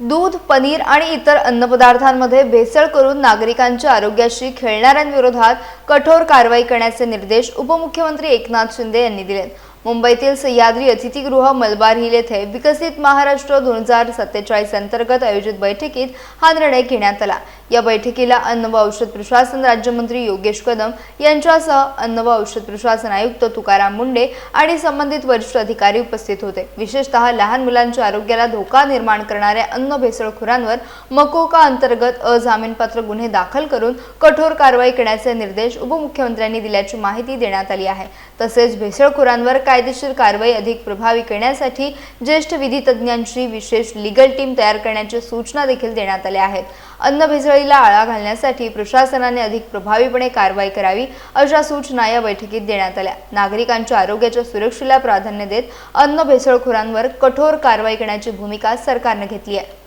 दूध, पनीर आणि इतर अन्नपदार्थांमध्ये भेसळ करून नागरिकांच्या आरोग्याशी खेळणाऱ्यांविरोधात कठोर कारवाई करण्याचे निर्देश उपमुख्यमंत्री एकनाथ शिंदे यांनी दिले. मुंबईतील सह्याद्री अतिथीगृह मलबार हिल येथे विकसित महाराष्ट्र 2047 अंतर्गत आयोजित बैठकीत हा निर्णय घेण्यात आला. या बैठकीला अन्न व औषध प्रशासन राज्यमंत्री योगेश कदम यांच्यासह अन्न व औषध प्रशासन आयुक्त तुकाराम मुंडे आणि संबंधित वरिष्ठ अधिकारी उपस्थित होते. विशेषतः लहान मुलांच्या आरोग्याला धोका निर्माण करणाऱ्या अन्न भेसळखोरांवर मकोका अंतर्गत अजामीनपात्र गुन्हे दाखल करून कठोर कारवाई करण्याचे निर्देश उपमुख्यमंत्र्यांनी दिल्याची माहिती देण्यात आली आहे. तसेच भेसळखोरांवर कायदेशीर कारवाई अधिक प्रभावी करण्यासाठी ज्येष्ठ विधी तज्ञांची विशेष लीगल टीम तयार करण्याची सूचना देखील देण्यात आल्या आहेत. अन्न भेसळीला आळा घालण्यासाठी प्रशासनाने अधिक प्रभावीपणे कारवाई करावी अशा सूचना या बैठकीत देण्यात आल्या. नागरिकांच्या आरोग्याच्या सुरक्षेला प्राधान्य देत अन्न भेसळखोरांवर कठोर कारवाई करण्याची भूमिका सरकारने घेतली आहे.